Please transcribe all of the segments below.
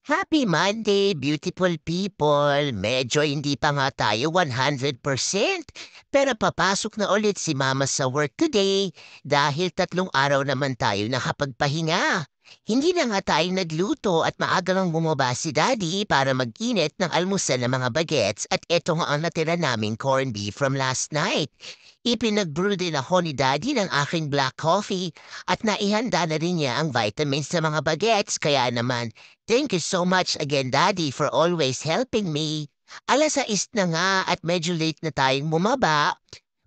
Happy Monday, beautiful people! Medyo hindi pa nga tayo 100%, pero papasok na ulit si Mama sa work today dahil 3 araw naman tayo nakapagpahinga. Hindi na nga tayo nagluto at maaga lang bumaba si Daddy para mag-init ng almusal ng mga bagets at eto nga ang natira naming corned beef from last night. Ipinag-brew din ako ni Daddy ng aking black coffee at naihanda na rin niya ang vitamins sa mga bagets kaya naman thank you so much again, Daddy, for always helping me. 6:00 na nga at medyo late na tayong bumaba.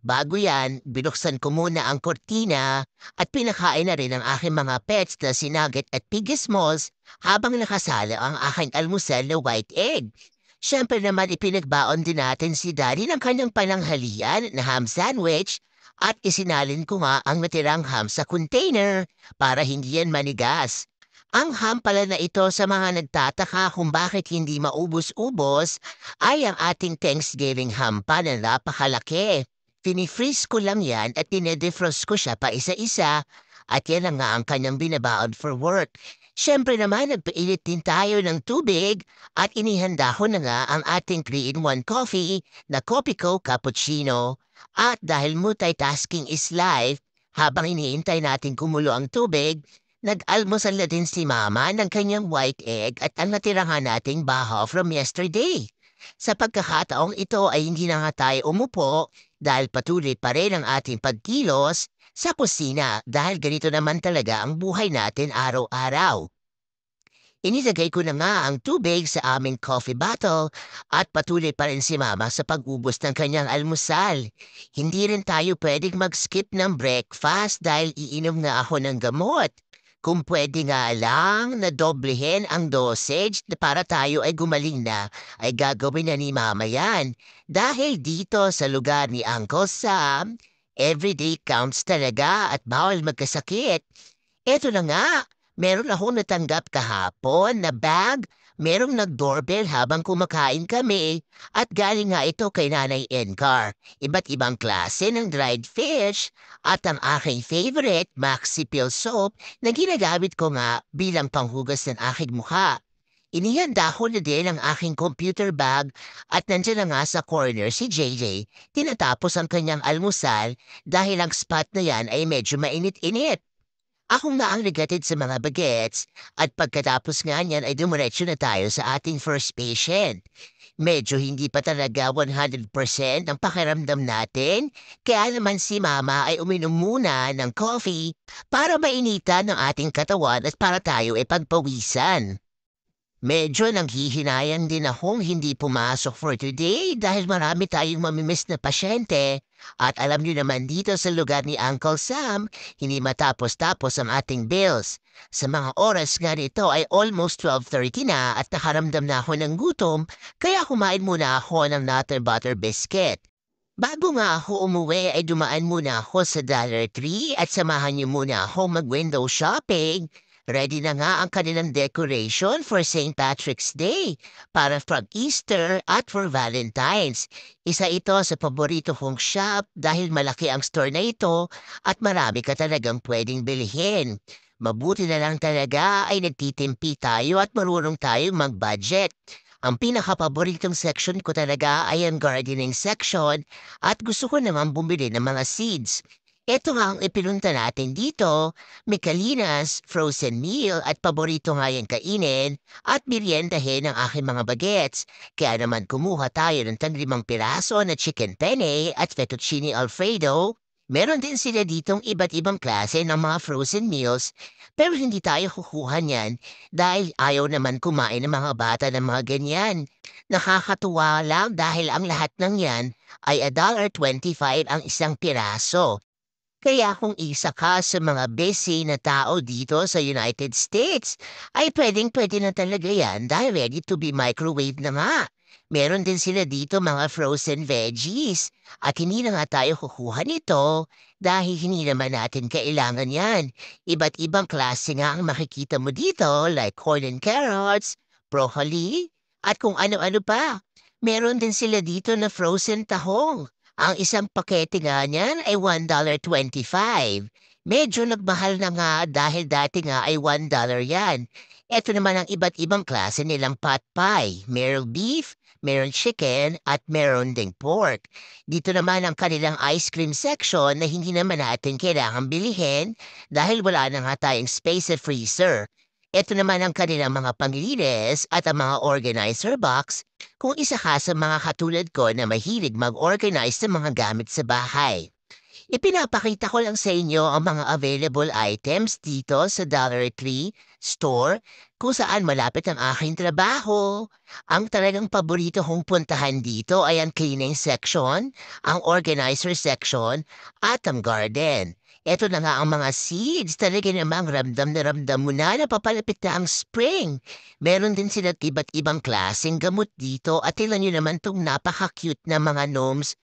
Bago yan, binuksan ko muna ang kortina at pinakain na rin ang aking mga pets na si Nugget at Piggy Smalls habang nakasala ang aking almusal na white egg. Siyempre naman ipinagbaon din natin si Daddy ng kanyang pananghalian na ham sandwich at isinalin ko nga ang natirang ham sa container para hindi yan manigas. Ang ham pala na ito sa mga nagtataka kung bakit hindi maubos-ubos ay ang ating Thanksgiving ham pa na napakalaki. Tinifreeze ko lang yan at tinedefrost ko siya pa isa-isa at yan na nga ang kanyang binabaon for work. Siyempre naman nagpailit din tayo ng tubig at inihanda ko na nga ang ating 3-in-1 coffee na Kopiko Cappuccino. At dahil multitasking is life, habang iniintay natin kumulo ang tubig, nag-almusal na din si Mama ng kanyang white egg at ang natira nga nating bahaw from yesterday. Sa pagkakataong ito ay hindi na nga tayo umupo dahil patuloy pa rin ang ating pagkilos sa kusina dahil ganito naman talaga ang buhay natin araw-araw. Inilagay ko na nga ang tubig sa aming coffee bottle at patuloy pa rin si Mama sa pag-ubos ng kanyang almusal. Hindi rin tayo pwedeng mag-skip ng breakfast dahil iinom nga ako ng gamot. Kung pwede nga lang na doblehin ang dosage na para tayo ay gumaling na, ay gagawin na ni Mama yan. Dahil dito sa lugar ni Uncle Sam, everyday counts talaga at bawal magkasakit. Eto na nga, meron akong natanggap kahapon na bag, merong nag-doorbell habang kumakain kami at galing nga ito kay Nanay Encar. Iba't ibang klase ng dried fish at ang aking favorite, Maxi Peel Soap, na ginagamit ko nga bilang panghugas ng aking mukha. Inihanda ko na din ang aking computer bag at nandiyan na nga sa corner si JJ. Tinatapos ang kanyang almusal dahil ang spot na yan ay medyo mainit-init. Ako nga ang ligatid sa mga bagets at pagkatapos nga niyan ay dumiretso na tayo sa ating first patient. Medyo hindi pa talaga 100% ang pakiramdam natin, kaya naman si Mama ay uminom muna ng coffee para mainitan ng ating katawan at para tayo ay pagpawisan. Medyo nanghihinayang din akong hindi pumasok for today dahil marami tayong mamimiss na pasyente. At alam niyo naman dito sa lugar ni Uncle Sam, hindi matapos-tapos ang ating bills. Sa mga oras nga nito ay almost 12:30 na at nakaramdam na ako ng gutom, kaya kumain muna ako ng Nutter Butter Biscuit. Bago nga ako umuwi ay dumaan muna ako sa Dollar Tree at samahan niyo muna ako mag-window shopping. Ready na nga ang kanilang decoration for St. Patrick's Day, para from Easter at for Valentine's. Isa ito sa paborito kong shop dahil malaki ang store na ito at marami ka talagang pwedeng bilhin. Mabuti na lang talaga ay nagtitimpi tayo at marunong tayong mag-budget. Ang pinakapaboritong section ko talaga ay ang gardening section at gusto ko naman bumili ng mga seeds. Ito nga ang ipinunta natin dito, Michelina's frozen meal at paborito nga yung kainin at meriendahin ng aking mga bagets. Kaya naman kumuha tayo ng 5 piraso na chicken penne at fettuccine alfredo. Meron din sila ditong iba't ibang klase ng mga frozen meals pero hindi tayo kukuha niyan dahil ayaw naman kumain ng mga bata ng mga ganyan. Nakakatuwa lang dahil ang lahat ng yan ay $1.25 ang isang piraso. Kaya kung isa ka sa mga busy na tao dito sa United States, ay pwedeng-pwede na talaga yan dahil ready to be microwave na nga. Meron din sila dito mga frozen veggies at hindi na nga tayo kukuha nito dahil hindi naman natin kailangan yan. Iba't ibang klase nga ang makikita mo dito like corn and carrots, broccoli, at kung ano-ano pa. Meron din sila dito na frozen tahong. Ang isang pakete nga niyan ay $1.25. Medyo nagmahal na nga dahil dati nga ay $1 yan. Eto naman ang iba't ibang klase nilang pot pie. Merong beef, meron chicken, at meron ding pork. Dito naman ang kanilang ice cream section na hindi naman natin kailangang bilihin dahil wala na nga tayong space sa freezer. Eto naman ang kanilang mga panglilinis at ang mga organizer box kung isa ka sa mga katulad ko na mahilig mag-organize ng mga gamit sa bahay. Ipinapakita ko lang sa inyo ang mga available items dito sa Dollar Tree store kung saan malapit ang aking trabaho. Ang talagang paborito kong puntahan dito ay ang cleaning section, ang organizer section, at ang garden. Ito na nga ang mga seeds. Talaga namang ramdam na ramdam mo na papalapit na ang spring. Meron din sila iba't ibang klaseng gamot dito at tingnan nyo naman tong napaka-cute na mga gnomes.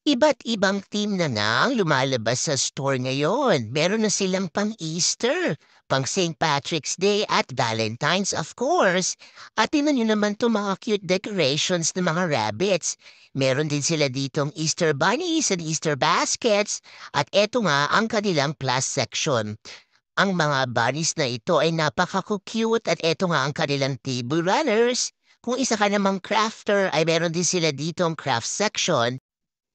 Iba't ibang team na nga ang lumalabas sa store ngayon. Meron na silang pang-Easter, pang St. Patrick's Day at Valentine's of course. At tingnan nyo naman itong mga cute decorations ng mga rabbits. Meron din sila ditong Easter bunnies and Easter baskets. At eto nga ang kanilang plus section. Ang mga bunnies na ito ay napaka-cute at eto nga ang kanilang table runners. Kung isa ka namang crafter ay meron din sila ditong craft section.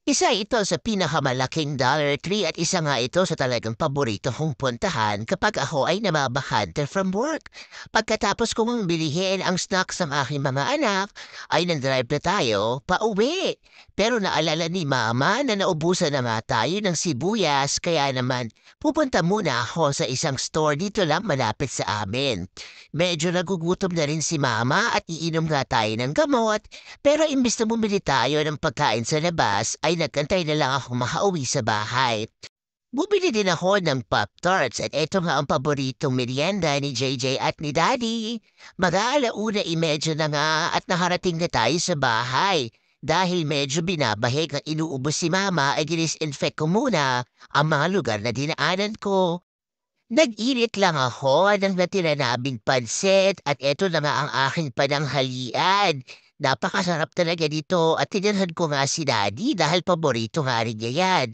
Isa ito sa pinakamalaking Dollar Tree at isa nga ito sa talagang paborito kong puntahan kapag ako ay namabakante from work. Pagkatapos kong bilihin ang snacks ng aking mga anak, ay nag-drive na tayo pauwi. Pero naalala ni Mama na naubusan na nga tayo ng sibuyas kaya naman pupunta muna ako sa isang store dito lang malapit sa amin. Medyo nagugutom na rin si Mama at iinom nga tayo ng gamot pero imbis na bumili tayo ng pagkain sa labas ay nagkantay na lang ako makauwi sa bahay. Bumili din ako ng Pop-Tarts at eto nga ang paboritong merienda ni JJ at ni Daddy. Mag-aalauna 30 na nga at nakarating na tayo sa bahay. Dahil medyo binabahig ang inuubos si Mama ay disinfect ko muna ang mga lugar na dinaanan ko. Nag-init lang ako ng natira naming pansit at eto na nga ang aking pananghalian. Napakasarap talaga dito at tinirhan ko nga si Daddy dahil paborito nga rin niya yan.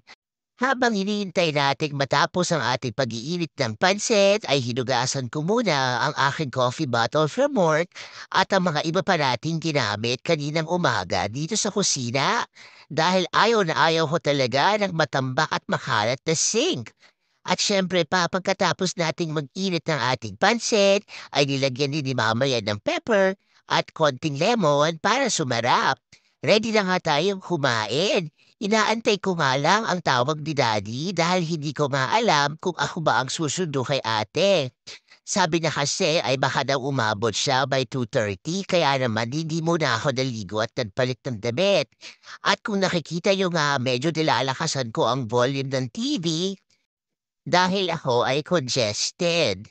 Habang hinihintay nating matapos ang ating pag-iinit ng pansit ay hinugasan ko muna ang aking coffee bottle from work at ang mga iba pa nating ginamit kaninang umaga dito sa kusina dahil ayaw na ayaw ko talaga ng matambak at makalat na sink. At syempre pa pagkatapos nating mag-init ng ating pansit, ay nilagyan din ni Mama yan ng pepper at konting lemon para sumarap. Ready na nga tayong kumain. Inaantay ko nga lang ang tawag ni Daddy dahil hindi ko nga alam kung ako ba ang susundo kay ate. Sabi na kasi ay baka daw umabot siya by 2:30 kaya naman hindi muna ako naligo at nagpalit ng damit. At kung nakikita nyo nga medyo nilalakasan ko ang volume ng TV, dahil ako ay congested.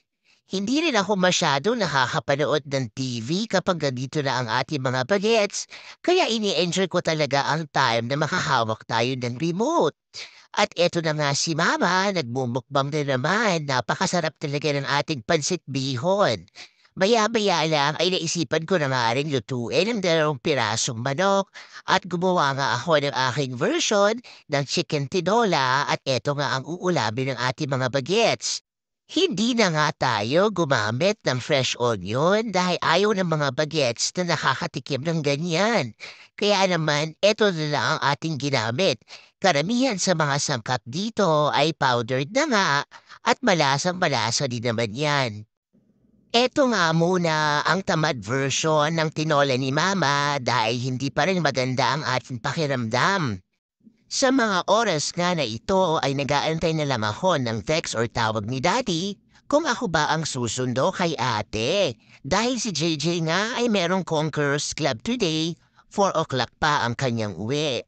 Hindi rin ako masyado nakakapanood ng TV kapag ganito na ang ating mga bagets, kaya ini-enjoy ko talaga ang time na makahawak tayo ng remote. At eto na nga si Mama, nagmumukbang na naman, napakasarap talaga ng ating pansit bihon. Maya-maya lang ay naisipan ko na nga rin lutuin ang 2 pirasong manok at gumawa nga ako ng aking version ng chicken tinola at eto nga ang uulamin ng ating mga bagets. Hindi na nga tayo gumamit ng fresh onion dahil ayaw ng mga bagets na nakakatikim ng ganyan. Kaya naman, eto na lang ang ating ginamit. Karamihan sa mga sangkap dito ay powdered na nga at malasang-malasa din naman yan. Eto nga muna ang tamad version ng tinola ni Mama dahil hindi pa rin maganda ang ating pakiramdam. Sa mga oras nga na ito ay nag-aantay na lang ako ng text or tawag ni Daddy kung ako ba ang susundo kay ate. Dahil si JJ nga ay merong Conquerors Club today, 4 o'clock pa ang kanyang uwi.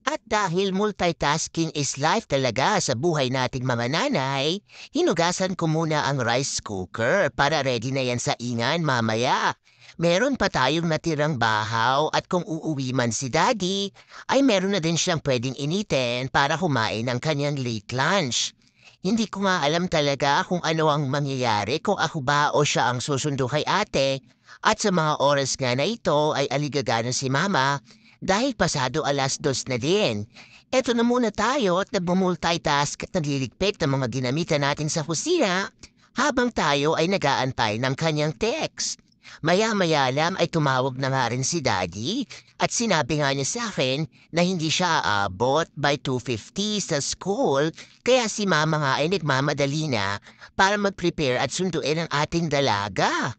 At dahil multitasking is life talaga sa buhay nating mga nanay, hinugasan ko muna ang rice cooker para ready na yan sa ingan mamaya. Meron pa tayong natirang bahaw at kung uuwi man si Daddy, ay meron na din siyang pwedeng initin para kumain ng kanyang late lunch. Hindi ko nga alam talaga kung ano ang mangyayari kung ako ba o siya ang susundo kay ate. At sa mga oras nga na ito ay aligaga na si Mama dahil pasado 2:00 na din. Eto na muna tayo at nagmumultitask at nagliligpit ng mga ginamitan natin sa kusina habang tayo ay nag-aantay ng kanyang text. Maya-maya lang ay tumawag na nga rin si Daddy at sinabi nga niya sa akin na hindi siya aabot by 2:50 sa school kaya si Mama nga ay nagmamadali na para mag-prepare at sunduin ang ating dalaga.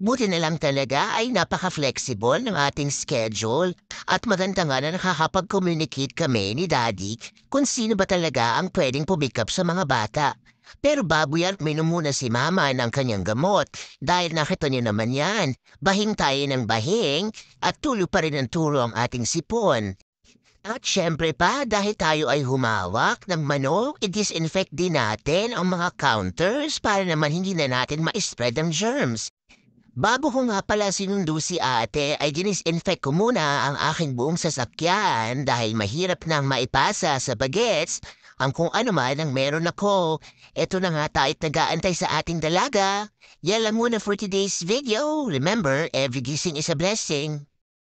Buti na lang talaga ay napaka-flexible ng ating schedule at maganda nga na nakakapag-communicate kami ni Daddy kung sino ba talaga ang pwedeng pumick up sa mga bata. Pero bago yan, minom muna si Mama ng kanyang gamot dahil nakita niyo naman yan. Bahing tayo ng bahing at tulo pa rin ang tulo ang ating sipon. At syempre pa, dahil tayo ay humawak ng manok, i-disinfect din natin ang mga counters para naman hindi na natin ma-spread ang germs. Bago ko nga pala sinundo si ate ay dinisinfect ko muna ang aking buong sasakyan dahil mahirap nang maipasa sa bagets ang kung ano man ang meron ako. Eto na nga tayo't nag-aantay sa ating dalaga. Yan lang muna for today's video. Remember, every gising is a blessing.